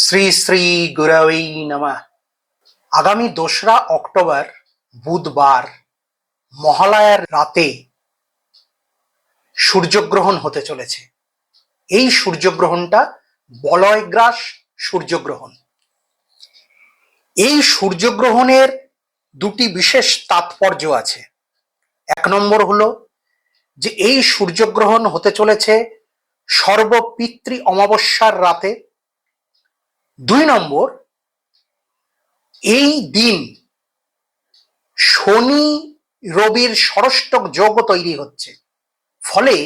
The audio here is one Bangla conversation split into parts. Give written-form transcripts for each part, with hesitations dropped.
শ্রী শ্রী গুরবে নমঃ। আগামী 2রা অক্টোবর বুধবার মহালয়ার রাতে সূর্যগ্রহণ হতে চলেছে। এই সূর্যগ্রহণটা বলয়গ্রাস সূর্যগ্রহণ। এই সূর্যগ্রহণের দুটি বিশেষ তাৎপর্য আছে। 1 নম্বর হলো যে এই সূর্যগ্রহণ হতে চলেছে সর্বপিতৃ অমাবস্যার রাতে। 2 নম্বর, এই দিন শনি রবির ষষ্ঠক যোগও তৈরি হচ্ছে। ফলে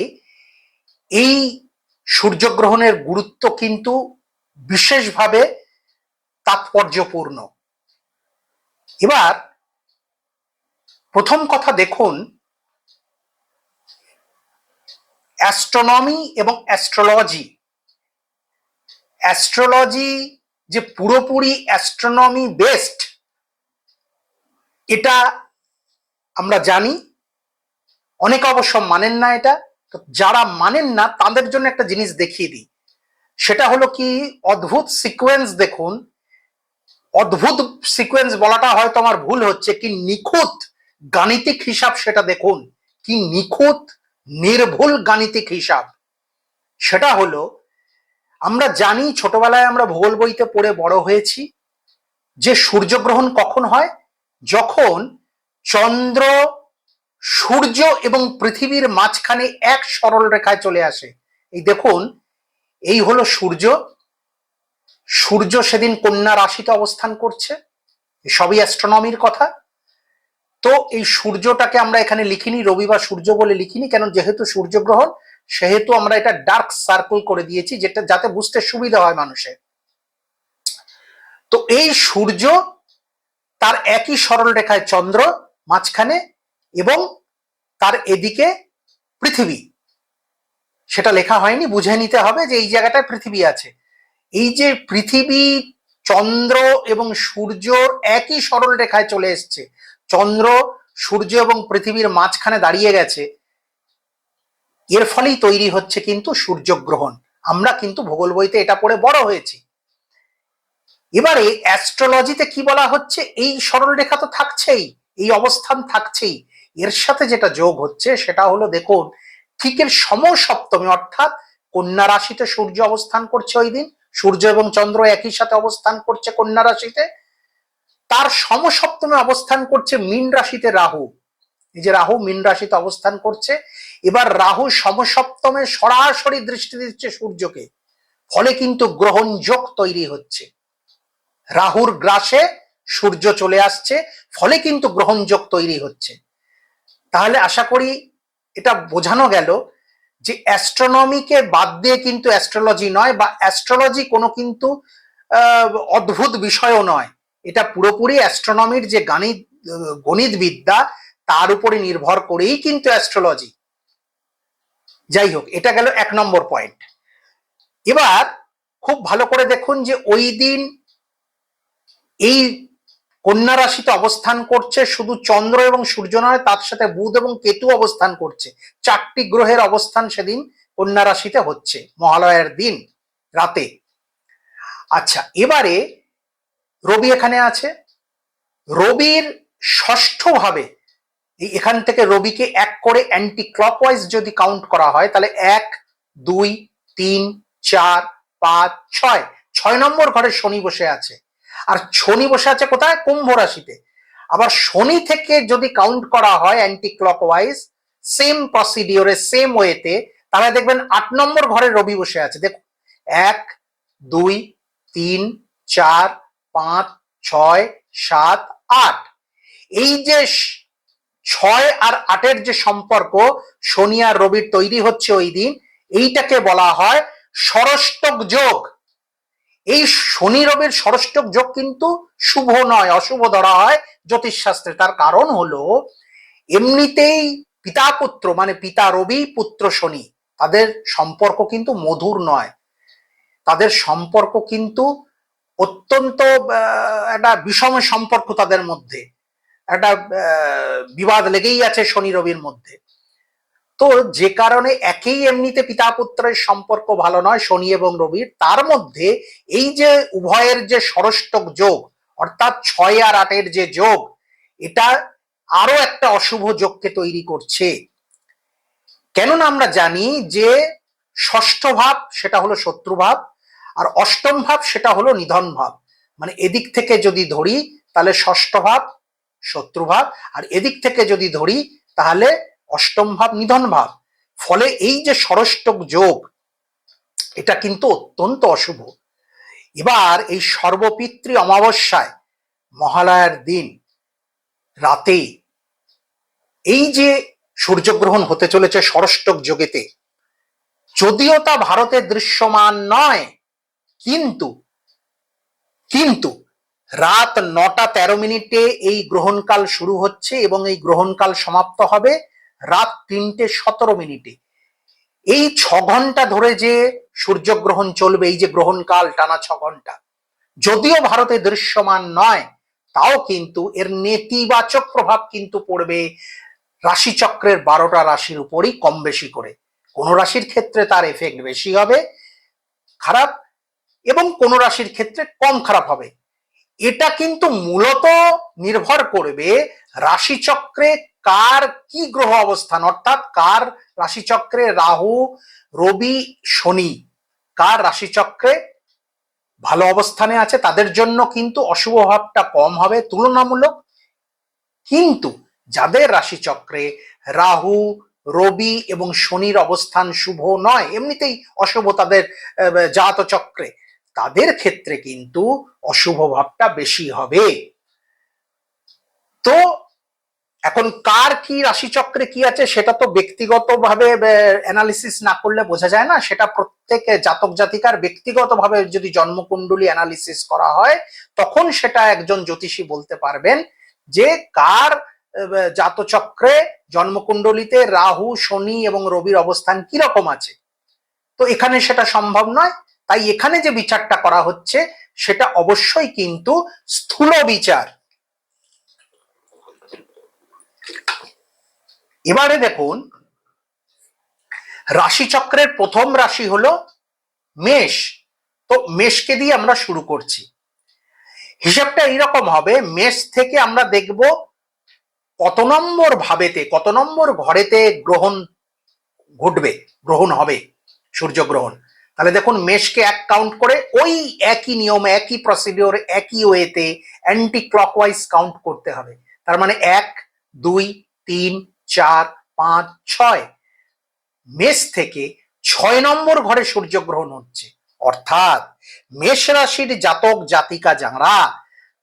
এই সূর্যগ্রহণের গুরুত্ব কিন্তু বিশেষভাবে তাৎপর্যপূর্ণ। এবার প্রথম কথা দেখুন, অ্যাস্ট্রোনমি এবং অ্যাস্ট্রোলজি যে পুরোপুরি অ্যাস্ট্রোনমি বেসড এটা আমরা জানি। অনেকে অবশ্য মানেন না এটা। তো যারা মানেন না তাদের জন্য একটা জিনিস দেখিয়ে দিই, সেটা হলো কি, অদ্ভুত সিকোয়েন্স দেখুন। অদ্ভুত সিকোয়েন্স বলাটা হয়তো আমার ভুল হচ্ছে, কি নিখুঁত গাণিতিক হিসাব সেটা দেখুন, কি নিখুঁত নির্ভুল গাণিতিক হিসাব। সেটা হলো, আমরা জানি, ছোটবেলায় আমরা ভূগোল বইতে পড়ে বড় হয়েছি যে সূর্যগ্রহণ কখন হয়, যখন চন্দ্র, সূর্য এবং পৃথিবীর মাঝখানে এক সরল রেখায় চলে আসে। এই দেখুন, এই হলো সূর্য। সূর্য সেদিন কন্যা রাশিতে অবস্থান করছে। সবই অ্যাস্ট্রোনমির কথা। তো এই সূর্যটাকে আমরা এখানে লিখিনি রবি বা সূর্য বলে লিখিনি, কেন যেহেতু সূর্যগ্রহণ সেহেতু আমরা এটা ডার্ক সার্কেল করে দিয়েছি, যেটা যাতে বুঝতে সুবিধা হয় মানুষের। তো এই সূর্য, তার একই সরল রেখায় চন্দ্র মাঝখানে, এবং তার এদিকে পৃথিবী। সেটা লেখা হয়নি, বুঝে নিতে হবে যে এই জায়গাটায় পৃথিবী আছে। এই যে পৃথিবী, চন্দ্র এবং সূর্য একই সরল রেখায় চলে এসছে, চন্দ্র, সূর্য এবং পৃথিবীর মাঝখানে দাঁড়িয়ে গেছে, এর ফলেই তৈরি হচ্ছে কিন্তু সূর্যগ্রহণ। আমরা কিন্তু ভূগোল বইতে এটা পড়ে বড় হয়েছি। এবারে অ্যাস্ট্রোলজিতে কি বলা হচ্ছে, এই সরল রেখা তো থাকছেই, এই অবস্থান থাকছেই, এর সাথে যেটা যোগ হচ্ছে সেটা হলো, দেখুন, ঠিক এর সমসপ্তমী, অর্থাৎ কন্যা রাশিতে সূর্য অবস্থান করছে ওই দিন, সূর্য এবং চন্দ্র একই সাথে অবস্থান করছে কন্যা রাশিতে, তার সমসপ্তমে অবস্থান করছে মীন রাশিতে রাহু। এই যে রাহু মীন রাশিতে অবস্থান করছে, এবার রাহু সমসপ্তমে সরাসরি দৃষ্টি দিচ্ছে সূর্যকে, ফলে কিন্তু গ্রহণ যোগ তৈরি হচ্ছে। রাহুর গ্রাসে সূর্য চলে আসছে, ফলে কিন্তু গ্রহণ যোগ তৈরি হচ্ছে। তাহলে আশা করি এটা বোঝানো গেল যে অ্যাস্ট্রোনমিকে বাদ দিয়ে কিন্তু অ্যাস্ট্রোলজি নয়, বা অ্যাস্ট্রোলজি কোনো কিন্তু অদ্ভুত বিষয়ও নয়। এটা পুরোপুরি অ্যাস্ট্রোনমির যে গণিত বিদ্যা, তার উপরে নির্ভর করেই কিন্তু অ্যাস্ট্রোলজি। যাই হোক, এটা গেল 1 নম্বর পয়েন্ট। এবার খুব ভালো করে দেখুন যে ওই দিন এই কন্যা রাশিতে অবস্থান করছে শুধু চন্দ্র এবং সূর্য নয়, তার সাথে বুধ এবং কেতু অবস্থান করছে। 4টি গ্রহের অবস্থান সেদিন কন্যা রাশিতে হচ্ছে মহালয়ার দিন রাতে। আচ্ছা, এবারে রবি এখানে আছে। রবির ষষ্ঠ ভাবে, এখান থেকে রবিকে 1 করে অ্যান্টি ক্লকওয়াইজ যদি কাউন্ট করা হয়, তাহলে 1, 2, 3, 4, 5, 6, 6 নম্বর ঘরে শনি বসে আছে। আর শনি বসে আছে কোথায়? কুম্ভ রাশিতে। আবার শনি থেকে যদি কাউন্ট করা হয় অ্যান্টি ক্লকওয়াইজ, সেম প্রসিডিওরে, সেম ওয়েতে, তাহলে দেখবেন 8 নম্বর ঘরে রবি বসে আছে। দেখুন, 1, 2, 3, 4, 5, 6, 7, 8। এই যে 6 আর 8-এর যে সম্পর্ক শনি আর রবির তৈরি হচ্ছে ওই দিন, এইটাকে বলা হয় ষষ্ঠক যোগ। এই শনি রবির ষষ্ঠক যোগ কিন্তু শুভ নয়, অশুভ ধরা হয় জ্যোতিষশাস্ত্রে। তার কারণ হলো, এমনিতেই পিতা পুত্র, মানে পিতা রবি পুত্র শনি, তাদের সম্পর্ক কিন্তু মধুর নয়। তাদের সম্পর্ক কিন্তু অত্যন্ত একটা বিষম সম্পর্ক, তাদের মধ্যে একটা বিবাদ লেগেই আছে শনি রবির মধ্যে। তো যে কারণে একেই এমনিতে পিতা পুত্রের সম্পর্ক ভালো নয় শনি এবং রবির, তার মধ্যে এই যে উভয়ের যে ষষ্ঠক যোগ অর্থাৎ 6 আর 8-এর যে যোগ, এটা আরো একটা অশুভ যোগকে তৈরি করছে। কেননা আমরা জানি যে ষষ্ঠ ভাব সেটা হলো শত্রু ভাব, আর অষ্টম ভাব সেটা হলো নিধন ভাব। মানে এদিক থেকে যদি ধরি তাহলে ষষ্ঠ ভাব শত্রু ভাব, আর এদিক থেকে যদি ধরি তাহলে অষ্টম ভাব নিধন ভাব। ফলে এই যে ষষ্ঠক যোগ, এটা কিন্তু অত্যন্ত অশুভ। এবার এই সর্বপিতৃ অমাবস্যায় মহালয়ার দিন রাতে এই যে সূর্যগ্রহণ হতে চলেছে ষষ্ঠক যোগেতে, যদিও তা ভারতে দৃশ্যমান নয়, কিন্তু কিন্তু রাত 9:13 এই গ্রহণকাল শুরু হচ্ছে এবং এই গ্রহণকাল সমাপ্ত হবে রাত 3:17। এই 6 ঘন্টা ধরে যে সূর্যগ্রহণ চলবে, এই যে গ্রহণকাল টানা 6 ঘন্টা, যদিও ভারতে দৃশ্যমান নয়, তাও কিন্তু এর নেতিবাচক প্রভাব কিন্তু পড়বে রাশিচক্রের 12টা রাশির উপরই কম বেশি করে। কোন রাশির ক্ষেত্রে তার এফেক্ট বেশি হবে খারাপ, এবং কোন রাশির ক্ষেত্রে কম খারাপ হবে। এটা কিন্তু মূলত নির্ভর করবে রাশিচক্রে কার কি গ্রহ অবস্থান, অর্থাৎ কার রাশিচক্রে রাহু রবি শনি কার রাশিচক্রে ভালো অবস্থানে আছে, তাদের জন্য কিন্তু অশুভ ভাবটা কম হবে তুলনামূলক। কিন্তু যাদের রাশিচক্রে রাহু রবি এবং শনির অবস্থান শুভ নয়, এমনিতেই অশুভ তাদের জাত চক্রে, তাদের ক্ষেত্রে কিন্তু অশুভ ভাবটা বেশি হবে। তো এখন কার কি রাশিচক্রে কি আছে সেটা তো ব্যক্তিগতভাবে অ্যানালিসিস না করলে বোঝা যায় না, সেটা প্রত্যেক জাতক জাতিকার ব্যক্তিগতভাবে যদি জন্মকুণ্ডলী অ্যানালিসিস করা হয় তখন সেটা একজন জ্যোতিষী বলতে পারবেন যে কার জাতচক্রে জন্মকুণ্ডলীতে রাহু শনি এবং রবির অবস্থান কিরকম আছে। তো এখানে সেটা সম্ভব নয়, তাই এখানে যে বিচারটা করা হচ্ছে সেটা অবশ্যই কিন্তু স্থূল বিচার। এবারে দেখুন, রাশিচক্রের প্রথম রাশি হলো মেষ। তো মেষকে দিয়ে আমরা শুরু করছি। হিসাবটা এইরকম হবে, মেষ থেকে আমরা দেখব কত নম্বর ভাবেতে কত নম্বর ঘরেতে গ্রহণ ঘটবে, গ্রহণ হবে সূর্যগ্রহণ। তাহলে দেখুন মেষকে 1 কাউন্ট করে ওই একই নিয়ম একই প্রসিডিওর একই ওয়েতে অ্যান্টি ক্লকওয়াইজ কাউন্ট করতে হবে। তার মানে 1 2 3 4 5 6, মেষ থেকে 6 নম্বর ঘরে সূর্যগ্রহণ হচ্ছে। অর্থাৎ মেষ রাশির জাতক জাতিকা যারা,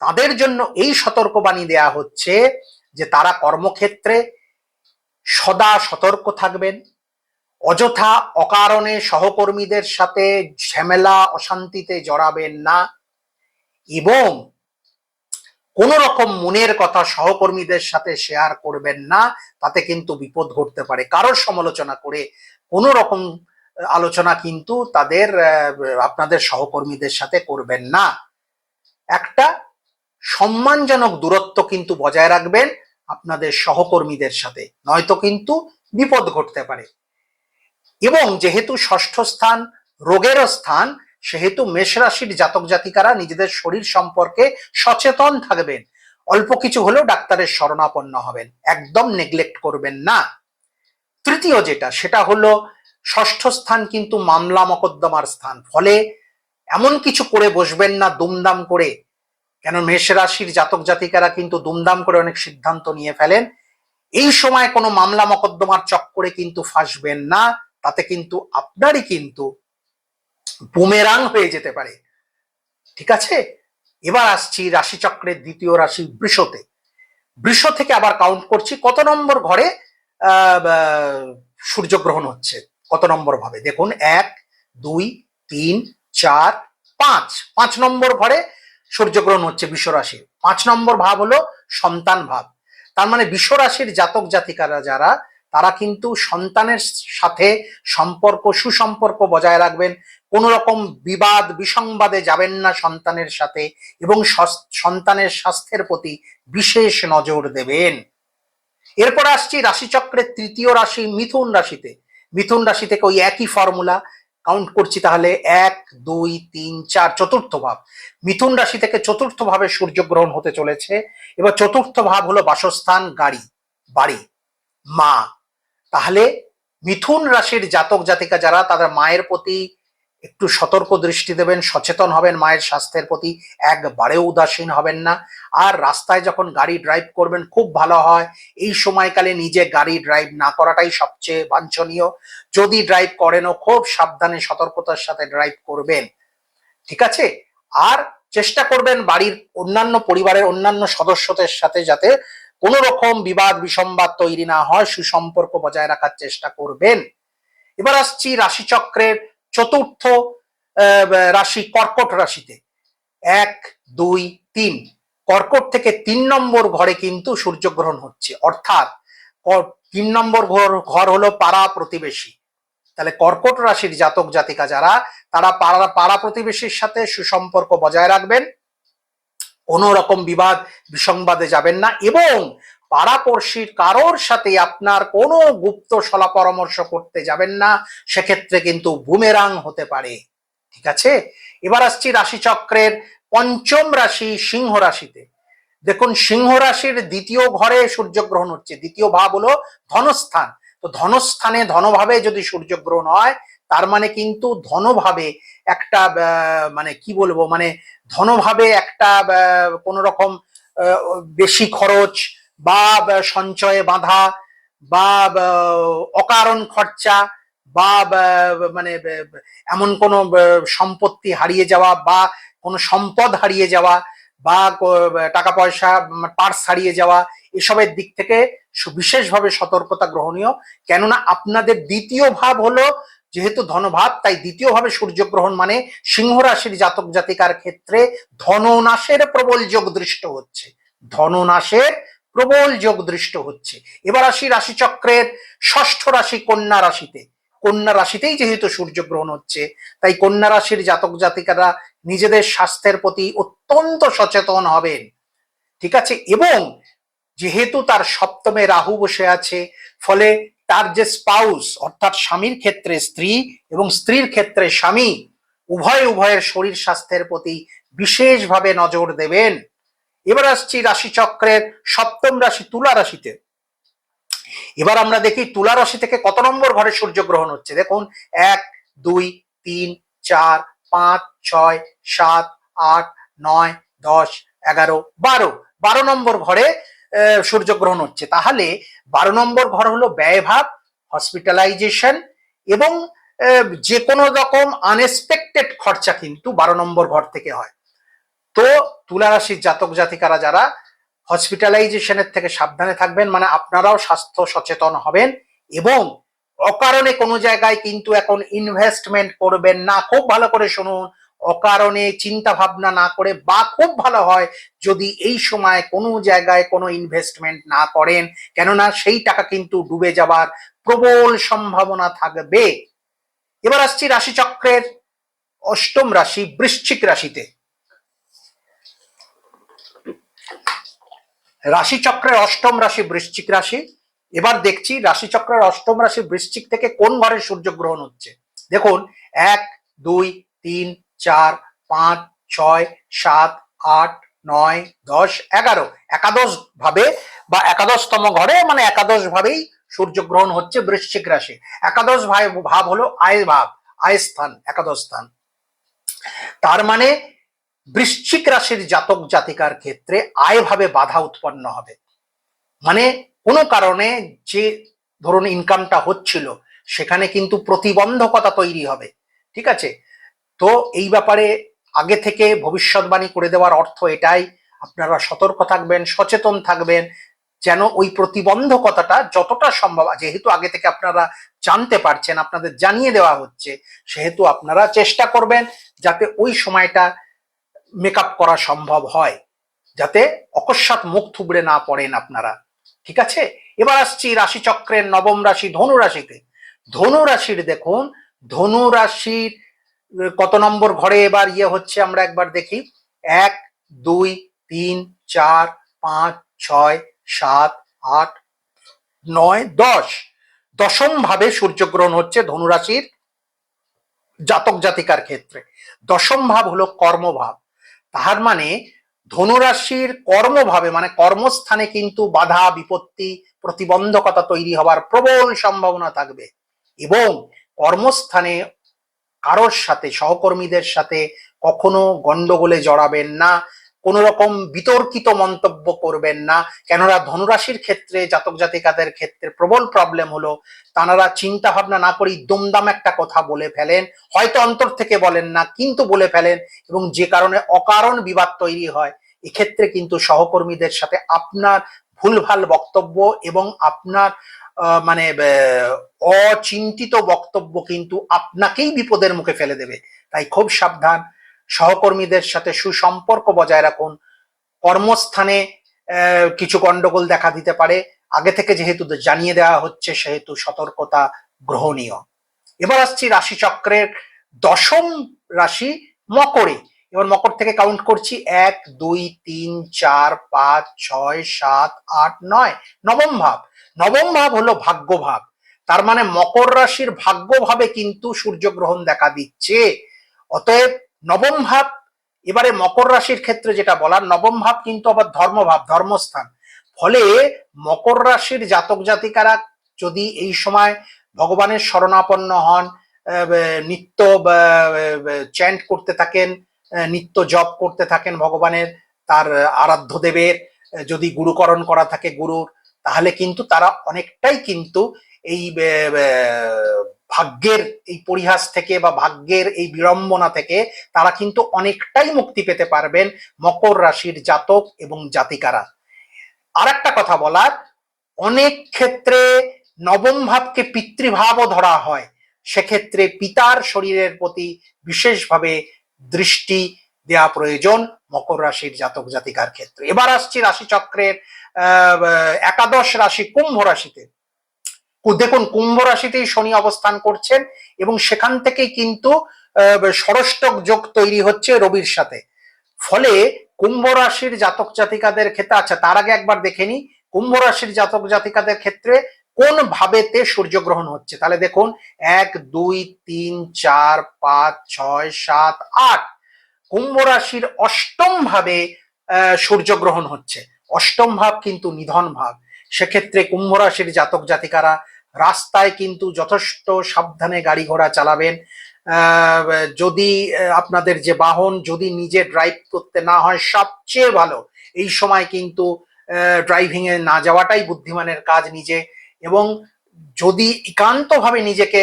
তাদের জন্য এই সতর্কবাণী দেয়া হচ্ছে যে তারা কর্মক্ষেত্রে সদা সতর্ক থাকবেন, অযথা অকারণে সহকর্মীদের সাথে ঝামেলা অশান্তিতে জড়াবেন না, এবং কোন রকম মনের কথা সহকর্মীদের সাথে শেয়ার করবেন না, তাতে কিন্তু বিপদ ঘটতে পারে। কারোর সমালোচনা করে কোন রকম আলোচনা কিন্তু তাদের আপনাদের সহকর্মীদের সাথে করবেন না। একটা সম্মানজনক দূরত্ব কিন্তু বজায় রাখবেন আপনাদের সহকর্মীদের সাথে, নয়তো কিন্তু বিপদ ঘটতে পারে। এবং যেহেতু ষষ্ঠ স্থান রোগেরও স্থান, সেহেতু মেষ রাশির জাতক জাতিকারা নিজেদের শরীর সম্পর্কে সচেতন থাকবেন, অল্প কিছু হলেও ডাক্তারের শরণাপন্ন হবেন, একদম নেগলেক্ট করবেন না। তৃতীয় যেটা সেটা হলো ষষ্ঠ স্থান কিন্তু মামলা মকদ্দমার স্থান, ফলে এমন কিছু করে বসবেন না দুমদাম করে, কেন মেষ রাশির জাতক জাতিকারা কিন্তু দুমদাম করে অনেক সিদ্ধান্ত নিয়ে ফেলেন। এই সময় কোনো মামলা মকদ্দমার চক্করে কিন্তু ফাঁসবেন না, তাতে কিন্তু আপনারই কিন্তু বুমেরাং হয়ে যেতে পারে। ঠিক আছে, এবার আসছি রাশিচক্রের দ্বিতীয় রাশি বৃষতে। বৃষ থেকে আবার কাউন্ট করছি কত নম্বর ঘরে সূর্যগ্রহণ হচ্ছে, কত নম্বর ভাবে। দেখুন 1 2 3 4 5, 5 নম্বর ঘরে সূর্যগ্রহণ হচ্ছে বৃষ রাশির। 5 নম্বর ভাব হলো সন্তান ভাব। তার মানে বৃষ রাশির জাতক জাতিকারা যারা, তারা কিন্তু সন্তানের সাথে সম্পর্ক সুসম্পর্ক বজায় রাখবেন, কোন রকম বিবাদ বিসংবাদে যাবেন না সন্তানের সাথে, এবং সন্তানের স্বাস্থ্যের প্রতি বিশেষ নজর দেবেন। এরপর আসছি রাশিচক্রের তৃতীয় রাশি মিথুন রাশিতে। মিথুন রাশি থেকে ওই একই ফর্মুলা কাউন্ট করছি, তাহলে 1 2 3 4 চতুর্থ ভাব। মিথুন রাশি থেকে চতুর্থ ভাবে সূর্যগ্রহণ হতে চলেছে। এবার চতুর্থ ভাব হলো বাসস্থান, গাড়ি, বাড়ি, মা। তাহলে মিথুন রাশির জাতক জাতিকা যারা, তাদের মায়ের প্রতি একটু সতর্ক দৃষ্টি দেবেন, সচেতন হবেন, মায়ের স্বাস্থ্যের প্রতি একবারেও উদাসীন হবেন না। আর রাস্তায় যখন গাড়ি ড্রাইভ করবেন খুব ভালো হয় এই সময়কালে নিজে গাড়ি ড্রাইভ না করাটাই সবচেয়ে বাঞ্ছনীয়। যদি ড্রাইভ করেনও খুব সাবধানে সতর্কতার সাথে ড্রাইভ করবেন, ঠিক আছে? আর চেষ্টা করবেন বাড়ির অন্যান্য পরিবারের অন্যান্য সদস্যদের সাথে যাতে কোনো রকম বিবাদ বিসম্বাদ তৈরি না হয়, সুসম্পর্ক বজায় রাখার চেষ্টা করবেন। এবার আসছি রাশিচক্রের চতুর্থ রাশি কর্কট রাশিতে। 1 2 3 কর্কট থেকে 3 নম্বর ঘরে কিন্তু সূর্যগ্রহণ হচ্ছে, অর্থাৎ 3 নম্বর ঘর হলো পাড়া প্রতিবেশী। তাহলে কর্কট রাশির জাতক জাতিকা যারা, তারা পাড়া প্রতিবেশীর সাথে সুসম্পর্ক বজায় রাখবেন, কোনো রকম বিবাদ বিসংবাদে যাবেন না, এবং পাড়াপড়শির কারোর সাথে আপনার কোনো গুপ্ত সলা পরামর্শ করতে যাবেন না, সেক্ষেত্রে কিন্তু বুমেরাং হতে পারে, ঠিক আছে? এবার আসছি রাশিচক্রের পঞ্চম রাশি সিংহ রাশিতে। দেখুন, সিংহ রাশির দ্বিতীয় ঘরে সূর্যগ্রহণ হচ্ছে, দ্বিতীয় ভাব হলো ধনস্থান। তো ধনস্থানে ধনভাবে যদি সূর্যগ্রহণ হয়, তার মানে কিন্তু ধনভাবে একটা মানে কি বলবো, মানে ধনভাবে একটা কোন রকম বেশি খরচ বা সঞ্চয়ে বাধা বা অকারণ খরচা বা মানে এমন কোন সম্পত্তি হারিয়ে যাওয়া বা কোনো সম্পদ হারিয়ে যাওয়া বা টাকা পয়সা পার্স হারিয়ে যাওয়া, এসবের দিক থেকে বিশেষভাবে সতর্কতা গ্রহণীয়। কেননা আপনাদের দ্বিতীয় ভাব হলো যেহেতু ধনভাব, তাই দ্বিতীয় ভাবে সূর্যগ্রহণ মানে সিংহ রাশির জাতক জাতিকার ক্ষেত্রে ধননাশের প্রবল যোগ দৃষ্ট হচ্ছে, ধননাশের প্রবল যোগ দৃষ্ট হচ্ছে। এবার আসি রাশিচক্রের ষষ্ঠ রাশি কন্যা রাশিতে। কন্যা রাশিতেই যেহেতু সূর্যগ্রহণ হচ্ছে, তাই কন্যা রাশির জাতক জাতিকারা নিজেদের স্বাস্থ্যের প্রতি অত্যন্ত সচেতন হবেন, ঠিক আছে? এবং যেহেতু তার সপ্তমে রাহু বসে আছে, ফলে তার যে স্পাউস অর্থাৎ স্বামীর ক্ষেত্রে স্ত্রী এবং স্ত্রীর ক্ষেত্রে স্বামী, উভয়ের শরীর স্বাস্থ্যের প্রতি বিশেষভাবে নজর দেবেন। এবার আসছি রাশিচক্রের সপ্তম রাশি তুলা রাশিতে। এবার আমরা দেখি তুলা রাশি থেকে কত নম্বর ঘরে সূর্যগ্রহণ হচ্ছে। দেখুন, 1 2 3 4 5 6 7 8 9 10 11 12 12 নম্বর ঘরে সূর্যগ্রহণ হচ্ছে। তাহলে 12 নম্বর ঘর হলো ব্যয়ভাব, হসপিটালাইজেশন এবং যে কোনো রকম আনএক্সপেক্টেড খরচা কিন্তু 12 নম্বর ঘর থেকে হয়। তো তুলা রাশির জাতক জাতিকারা যারা হসপিটালাইজেশনের থেকে সাবধানে থাকবেন, মানে আপনারাও স্বাস্থ্য সচেতন হবেন এবং অকারণে কোনো জায়গায় কিন্তু এখন ইনভেস্টমেন্ট করবেন না। খুব ভালো করে শুনুন, অকারণে চিন্তা ভাবনা না করে, বা খুব ভালো হয় যদি এই সময় কোনো জায়গায় কোনো ইনভেস্টমেন্ট না করেন, কেননা সেই টাকা কিন্তু ডুবে যাবার প্রবল সম্ভাবনা থাকবে। এবার আসছি রাশিচক্রের অষ্টম রাশি বৃশ্চিক রাশিতে। রাশিচক্রের অষ্টম রাশি বৃশ্চিক রাশি। এবার দেখছি রাশিচক্রের অষ্টম রাশি বৃশ্চিক থেকে কোন ঘরে সূর্যগ্রহণ হচ্ছে। দেখুন, 1 2 3 4 5 6 7 8 9 10 11 একাদশ ভাবে বা একাদশতম ঘরে, মানে একাদশ ভাবেই সূর্যগ্রহণ হচ্ছে বৃশ্চিক রাশি। একাদশ ভাব হলো আয় ভাব, আয় স্থান, একাদশ স্থান। তার মানে বৃশ্চিক রাশির জাতক জাতিকার ক্ষেত্রে আয় ভাবে বাধা উৎপন্ন হবে, মানে কোনো কারণে যে ধরুন ইনকামটা হচ্ছিল সেখানে কিন্তু প্রতিবন্ধকতা তৈরি হবে, ঠিক আছে? তো এই ব্যাপারে আগে থেকে ভবিষ্যৎবাণী করে দেওয়ার অর্থ এটাই, আপনারা সতর্ক থাকবেন, সচেতন থাকবেন, যেন ওই প্রতিবন্ধকতাটা যতটা সম্ভব, যেহেতু আগে থেকে আপনারা জানতে পারছেন, আপনাদের জানিয়ে দেওয়া হচ্ছে, সেহেতু আপনারা চেষ্টা করবেন যাতে ওই সময়টা মেকআপ করা সম্ভব হয়, যাতে অকস্মাৎ মুখ থুবড়ে না পড়েন আপনারা, ঠিক আছে? এবার আসছি রাশিচক্রের নবম রাশি ধনু রাশিতে। ধনু রাশির দেখুন, ধনু রাশির কত নম্বর ঘরে এবার হচ্ছে আমরা একবার দেখি। 1 2 3 4 5 6 7 8 9, 10, দশম ভাবে সূর্যগ্রহণ হচ্ছে ধনুরাশির জাতক জাতিকার ক্ষেত্রে। দশম ভাব হলো কর্মভাব। তাহার মানে ধনুরাশির কর্মভাবে মানে কর্মস্থানে কিন্তু বাধা বিপত্তি প্রতিবন্ধকতা তৈরি হবার প্রবল সম্ভাবনা থাকবে, এবং কর্মস্থানে কারোর সাথে সহকর্মীদের সাথে কখনো গন্ডগোলে জড়াবেন না, কোনো রকম বিতর্কিত মন্তব্য করবেন না। কেননা ধনুরাশির ক্ষেত্রে জাতক জাতিকাদের ক্ষেত্রে প্রবল প্রবলেম হলো তারা চিন্তা ভাবনা না করেই দমদাম একটা কথা বলে ফেলেন, হয়তো অন্তর থেকে বলেন না কিন্তু বলে ফেলেন, এবং যে কারণে অকারণ বিবাদ তৈরি হয়। এক্ষেত্রে কিন্তু সহকর্মীদের সাথে আপনার ভুলভাল বক্তব্য এবং আপনার মানে অচিন্তিত বক্তব্য কিন্তু আপনাকেই বিপদের মুখে ফেলে দেবে। তাই খুব সাবধান, সহকর্মীদের সাথে সুসম্পর্ক বজায় রাখুন। কর্মস্থানে কিছু গন্ডগোল দেখা দিতে পারে, আগে থেকে যেহেতু জানিয়ে দেওয়া হচ্ছে সেহেতু সতর্কতা গ্রহণীয়। এবার আসছি রাশিচক্রের দশম রাশি মকরে। এবার মকর থেকে কাউন্ট করছি 1, 2, 3, 4, 5, 6, 7, 8, 9। নবম ভাব। নবম ভাব হলো ভাগ্য ভাব। তার মানে মকর রাশির ভাগ্য ভাবে কিন্তু সূর্যগ্রহণ দেখা দিচ্ছে। অতএব নবম ভাব, এবারে মকর রাশির ক্ষেত্রে যেটা বলার, নবম ভাব কিন্তু আবার ধর্মভাব, ধর্মস্থান। ফলে মকর রাশির জাতক জাতিকারা যদি এই সময় ভগবানের শরণাপন্ন হন, নিত্য চ্যান্ট করতে থাকেন, নিত্য জপ করতে থাকেন ভগবানের, তার আরাধ্য দেবের যদি গুরুকরণ করা থাকে গুরুর, তাহলে কিন্তু তারা অনেকটাই কিন্তু এই ভাগ্যের এই পরিহাস থেকে বা ভাগ্যের এই বিড়ম্বনা থেকে তারা কিন্তু অনেকটাই মুক্তি পেতে পারবেন মকর রাশির জাতক এবং জাতিকারা। আর একটা কথা বলার, অনেক ক্ষেত্রে নবম ভাবকে পিতৃভাবও ধরা হয়, সেক্ষেত্রে পিতার শরীরের প্রতি বিশেষভাবে দৃষ্টি দেওয়া প্রয়োজন মকর রাশির জাতক জাতিকার ক্ষেত্রে। এবার আসছি রাশিচক্রের একাদশ রাশি কুম্ভ রাশিতে। দেখুন কুম্ভ রাশিতেই শনি অবস্থান করছেন এবং সেখান থেকেই কিন্তু ষষ্ঠক যোগ তৈরি হচ্ছে রবির সাথে। ফলে কুম্ভ রাশির জাতক জাতিকাদের ক্ষেত্রে, আচ্ছা তার আগে একবার দেখে নি কুম্ভ রাশির জাতক জাতিকাদের ক্ষেত্রে কোন ভাবেতে সূর্যগ্রহণ হচ্ছে। তাহলে দেখুন 1, 2, 3, 4, 5, 6, 7, 8, কুম্ভ রাশির অষ্টম ভাবে সূর্যগ্রহণ হচ্ছে। অষ্টম ভাব কিন্তু নিধন ভাব। সেক্ষেত্রে কুম্ভ রাশির জাতক জাতিকারা রাস্তায় কিন্তু যথেষ্ট সাবধানে গাড়ি ঘোড়া চালাবেন। যদি আপনাদের যে বাহন যদি নিজে ড্রাইভ করতে না হয় সবচেয়ে ভালো এই সময় কিন্তু ড্রাইভিং এ না যাওয়াটাই বুদ্ধিমানের কাজ নিজে। এবং যদি একান্ত ভাবে নিজেকে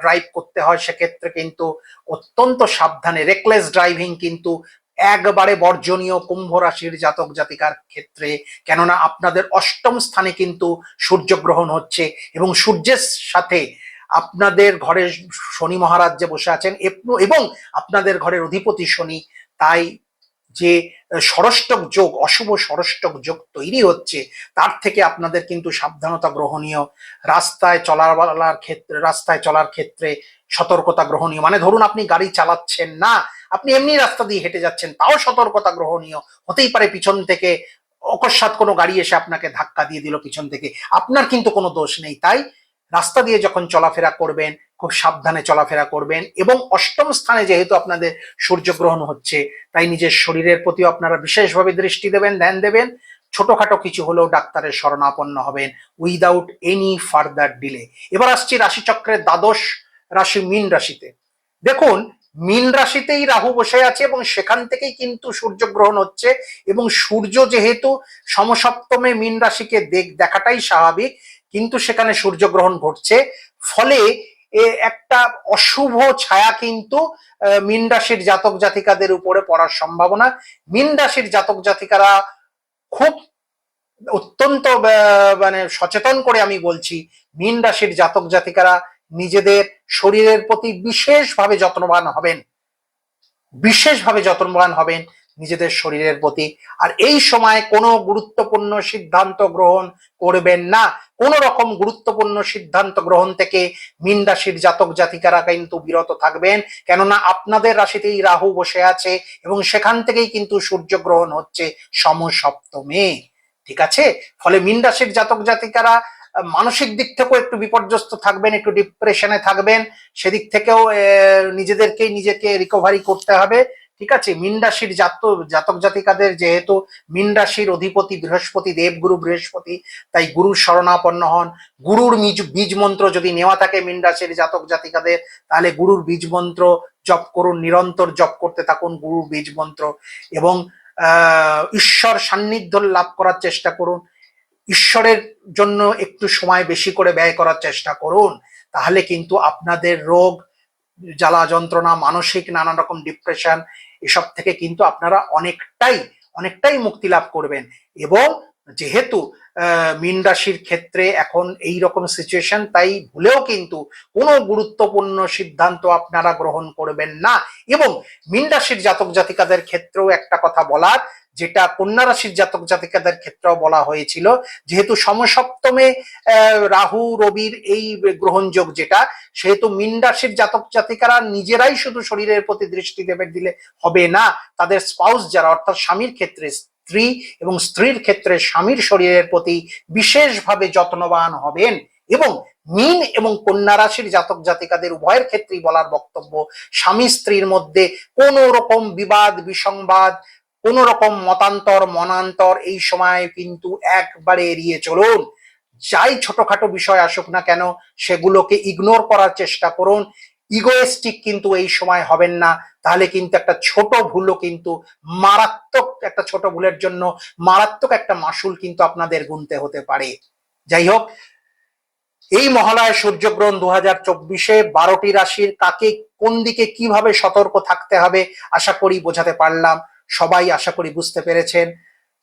ড্রাইভ করতে হয় সেক্ষেত্রে কিন্তু অত্যন্ত সাবধানে, রেকলেস ড্রাইভিং কিন্তু একবারে বর্জনীয় কুম্ভ রাশির জাতক জাতিকার ক্ষেত্রে। কেননা আপনাদের অষ্টম স্থানে কিন্তু সূর্যগ্রহণ হচ্ছে এবং সূর্যের সাথে আপনাদের ঘরে শনি মহারাজ যে বসে আছেন এবং আপনাদের ঘরের অধিপতি শনি, তাই যে ষষ্ঠক যোগ, অশুভ ষষ্ঠক যোগ তৈরি হচ্ছে তার থেকে আপনাদের কিন্তু সাবধানতা গ্রহণীয়। রাস্তায় চলার ক্ষেত্রে সতর্কতা গ্রহণীয়। মানে ধরুন আপনি গাড়ি চালাচ্ছেন না, আপনি এমনি রাস্তা দিয়ে হেঁটে যাচ্ছেন, তাও সতর্কতা গ্রহণীয়। হতেই পারে পিছন থেকে অকস্মাৎ কোনো গাড়ি এসে আপনাকে ধাক্কা দিয়ে দিল পিছন থেকে, আপনার কিন্তু কোনো দোষ নেই। তাই রাস্তা দিয়ে যখন চলাফেরা করবেন খুব সাবধানে চলাফেরা করবেন। এবং অষ্টম স্থানে যেহেতু আপনাদের সূর্যগ্রহণ হচ্ছে তাই নিজের শরীরের প্রতিও আপনারা বিশেষভাবে দৃষ্টি দেবেন, ধ্যান দেবেন। ছোটখাটো কিছু হলেও ডাক্তারের শরণাপন্ন হবেন উইদাউট এনি ফার্দার ডিলে। এবার আসছি রাশিচক্রের দ্বাদশ রাশি মীন রাশিতে। দেখুন মীন রাশিতেই রাহু বসে আছে এবং সেখান থেকেই কিন্তু সূর্যগ্রহণ হচ্ছে, এবং সূর্য যেহেতু সমসপ্তমে মীন রাশিকে দেখাটাই স্বাভাবিক, কিন্তু সেখানে সূর্যগ্রহণ ঘটছে। ফলে একটা অশুভ ছায়া কিন্তু মীন রাশির জাতক জাতিকাদের উপরে পড়ার সম্ভাবনা। মীন রাশির জাতক জাতিকারা খুব অত্যন্ত মানে সচেতন করে আমি বলছি, মীন রাশির জাতক জাতিকারা নিজেদের শরীরের প্রতি বিশেষভাবে যত্নবান হবেন, বিশেষভাবে যত্নবান হবেন নিজেদের শরীরের প্রতি। আর এই সময় কোনো গুরুত্বপূর্ণ সিদ্ধান্ত গ্রহণ করবেন না। কোন রকম গুরুত্বপূর্ণ সিদ্ধান্ত গ্রহণ থেকে মীন রাশির জাতক জাতিকারা কিন্তু বিরত থাকবেন, কেননা আপনাদের রাশিতেই রাহু বসে আছে এবং সেখান থেকেই কিন্তু সূর্যগ্রহণ হচ্ছে সমসপ্তমে। ঠিক আছে? ফলে মীন রাশির জাতক জাতিকারা মানসিক দিক থেকেও একটু বিপর্যস্ত থাকবেন, একটু ডিপ্রেশনে থাকবেন, সেদিক থেকেও নিজেকে রিকভারি করতে হবে। ঠিক আছে, মীন রাশির জাতক জাতিকাদের যেহেতু মীন রাশির অধিপতি বৃহস্পতি, দেবগুরু বৃহস্পতি, তাই গুরুর শরণাপন্ন হন। গুরুর বীজ মন্ত্র যদি নেওয়া থাকে মীন রাশির জাতক জাতিকাদের, তাহলে গুরুর বীজ মন্ত্র জপ করুন, নিরন্তর জপ করতে থাকুন গুরুর বীজ মন্ত্র, এবং ঈশ্বর সান্নিধ্য লাভ করার চেষ্টা করুন। ঈশ্বরের জন্য একটু সময় বেশি করে ব্যয় করার চেষ্টা করুন, তাহলে কিন্তু আপনাদের রোগ জ্বালা যন্ত্রণা, মানসিক নানা রকম ডিপ্রেশন, এসব থেকে কিন্তু আপনারা অনেকটাই মুক্তি লাভ করবেন। এবং যেহেতু মীন রাশির ক্ষেত্রে এখন এই রকম সিচুয়েশন, তাই ভুলেও কিন্তু কোনো গুরুত্বপূর্ণ সিদ্ধান্ত আপনারা গ্রহণ করবেন না। এবং মীন রাশির জাতক জাতিকাদের ক্ষেত্রেও একটা কথা বলার, যেটা কন্যা রাশির জাতক জাতিকাদের ক্ষেত্রেও বলা হয়েছিল, যেহেতু সমসপ্তমে রাহু রবির এই গ্রহণযোগ যেটা, সেহেতু মীন রাশির জাতক জাতিকারা নিজেরাই শুধু শরীরের প্রতি দৃষ্টি দিলে হবে না, তাদের স্পাউস যারা, অর্থাৎ স্বামীর ক্ষেত্রে স্ত্রী এবং স্ত্রীর ক্ষেত্রে স্বামীর শরীরের প্রতি বিশেষভাবে যত্নবান হবেন। এবং মীন এবং কন্যা রাশির জাতক জাতিকাদের উভয়ের ক্ষেত্রেই বলার বক্তব্য, স্বামী স্ত্রীর মধ্যে কোন রকম বিবাদ বিসংবাদ, কোন রকম মতান্তর মনান্তর এই সময় কিন্তু একবারে এড়িয়ে চলুন। যাই ছোটখাটো বিষয় আসুক না কেন, সেগুলোকে ইগনোর করার চেষ্টা করুন। ইগোয়েস্টিক কিন্তু এই সময় হবেন না, তাহলে কিন্তু একটা ছোট ভুলও কিন্তু একটা ছোট ভুলের জন্য মারাত্মক একটা মাসুল কিন্তু আপনাদের গুনতে হতে পারে। যাই হোক, এই মহালয়া সূর্যগ্রহণ 2024-এ 12টি রাশির কাকে কোন দিকে কিভাবে সতর্ক থাকতে হবে আশা করি বোঝাতে পারলাম। সবাই আশা করি বুঝতে পেরেছেন,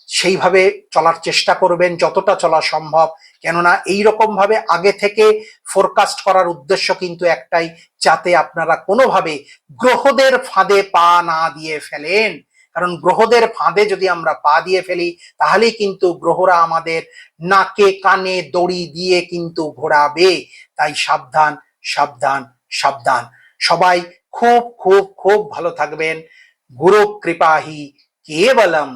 সেইভাবে চলার চেষ্টা করবেন যতটা চলা সম্ভব। কেননা এইরকম ভাবে আগে থেকে ফোরকাস্ট করার উদ্দেশ্য কিন্তু একটাই, যাতে আপনারা কোনোভাবে গ্রহদের ফাঁদে পা না দিয়ে ফেলেন। কারণ গ্রহদের ফাঁদে যদি আমরা পা দিয়ে ফেলি, তাহলেই কিন্তু গ্রহরা আমাদের নাকে কানে দড়ি দিয়ে কিন্তু ঘোরাবে। তাই সাবধান সাবধান সাবধান। সবাই খুব খুব খুব ভালো থাকবেন। গুরু কৃপাহি কেবলম।